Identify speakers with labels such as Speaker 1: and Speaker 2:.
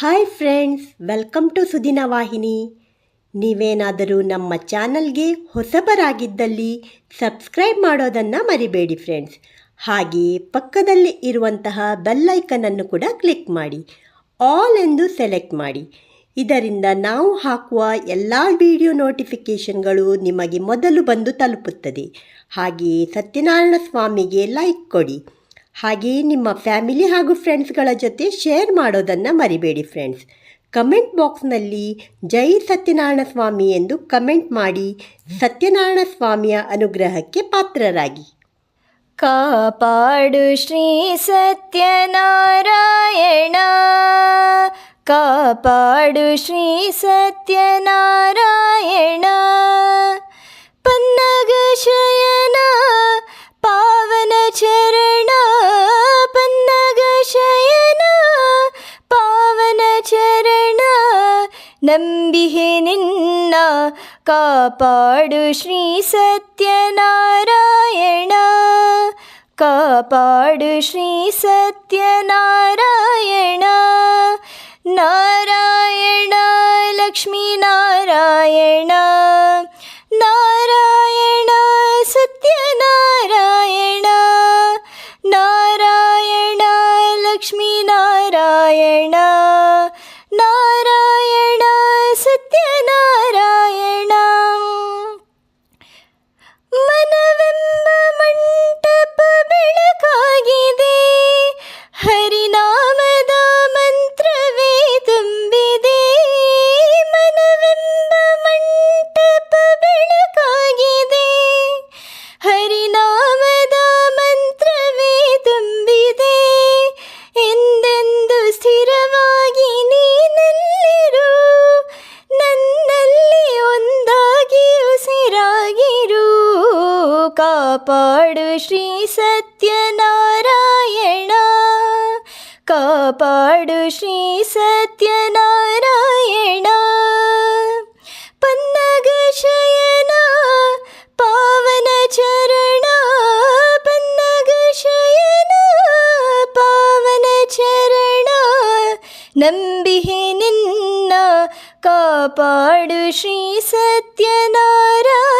Speaker 1: Hi friends, welcome to ಸುದಿನ ವಾಹಿನಿ. ನೀವೇನಾದರೂ ನಮ್ಮ ಚಾನಲ್ಗೆ ಹೊಸಬರಾಗಿದ್ದಲ್ಲಿ ಸಬ್ಸ್ಕ್ರೈಬ್ ಮಾಡೋದನ್ನು ಮರಿಬೇಡಿ ಫ್ರೆಂಡ್ಸ್. ಹಾಗೆಯೇ ಪಕ್ಕದಲ್ಲಿ ಇರುವಂತಹ ಬೆಲ್ ಐಕನನ್ನು ಕೂಡ ಕ್ಲಿಕ್ ಮಾಡಿ, ಆಲ್ ಎಂದು ಸೆಲೆಕ್ಟ್ ಮಾಡಿ. ಇದರಿಂದ ನಾವು ಹಾಕುವ ಎಲ್ಲ ವಿಡಿಯೋ ನೋಟಿಫಿಕೇಷನ್ಗಳು ನಿಮಗೆ ಮೊದಲು ಬಂದು ತಲುಪುತ್ತದೆ. ಹಾಗೆಯೇ ಸತ್ಯನಾರಾಯಣ ಸ್ವಾಮಿಗೆ ಲೈಕ್ ಕೊಡಿ. ಹಾಗೆಯೇ ನಿಮ್ಮ ಫ್ಯಾಮಿಲಿ ಹಾಗೂ ಫ್ರೆಂಡ್ಸ್ಗಳ ಜೊತೆ ಶೇರ್ ಮಾಡೋದನ್ನು ಮರಿಬೇಡಿ ಫ್ರೆಂಡ್ಸ್. ಕಮೆಂಟ್ ಬಾಕ್ಸ್ನಲ್ಲಿ ಜೈ ಸತ್ಯನಾರಾಯಣ ಸ್ವಾಮಿ ಎಂದು ಕಮೆಂಟ್ ಮಾಡಿ ಸತ್ಯನಾರಾಯಣ ಸ್ವಾಮಿಯ ಅನುಗ್ರಹಕ್ಕೆ ಪಾತ್ರರಾಗಿ.
Speaker 2: ಕಾಪಾಡು ಶ್ರೀ ಸತ್ಯನಾರಾಯಣ, ಕಾಪಾಡು ಶ್ರೀ ಸತ್ಯನಾರಾಯಣ. ಪನ್ನಗ ಶಯನ ಪಾವನ ಚರಣ, ಪನ್ನಗ ಶಯನ ಪಾವನ ಚರಣ. ನಂಬಿಹೆ ನಿನ್ನ ಕಾಪಾಡು ಶ್ರೀ ಸತ್ಯನಾರಾಯಣ, ಕಾಪಾಡು ಶ್ರೀ ಸತ್ಯನಾರಾಯಣ. ನಾರಾಯಣ ಲಕ್ಷ್ಮೀ ನಾರಾಯಣ, ನಾರಾಯಣ ಸತ್ಯನಾರಾಯಣ, ನಾರಾಯಣ ಲಕ್ಷ್ಮೀ ನಾರಾಯಣ, ನಾರಾಯಣ ಸತ್ಯನಾರಾಯಣ. ಮನವೆಂಬ ಮಂಟಪ ಬೆಳಕಾಗಿದೆ, ಹರಿನಾಮದ ಮಂತ್ರವೇ ತುಂಬಿದೆ. ಮನವೆಂಬ ಮಂಟಪ ಬೆಳಕಾಗಿದೆ, ಹರಿನಾಮದ ಮಂತ್ರವೇ ತುಂಬಿದೆ. ಎಂದೆಂದು ಸ್ಥಿರವಾಗಿ ನೀನಲ್ಲಿರು, ನನ್ನಲ್ಲಿ ಒಂದಾಗಿ ಉಸಿರಾಗಿರು. ಕಾಪಾಡು ಶ್ರೀ ಸತ್ಯನಾರಾಯಣ, ಕಾಪಾಡು ಶ್ರೀ ಸತ್ಯನಾರಾಯಣ. ಪನ್ನಗ ಶಯನ ಪಾವನ ಚರಣ, ಪನ್ನಗ ಶಯನ ಪಾವನ ಚರಣ. ನಂಬಿಹೆ ನಿನ್ನ ಕಾಪಾಡು ಶ್ರೀ ಸತ್ಯನಾರಾಯಣ.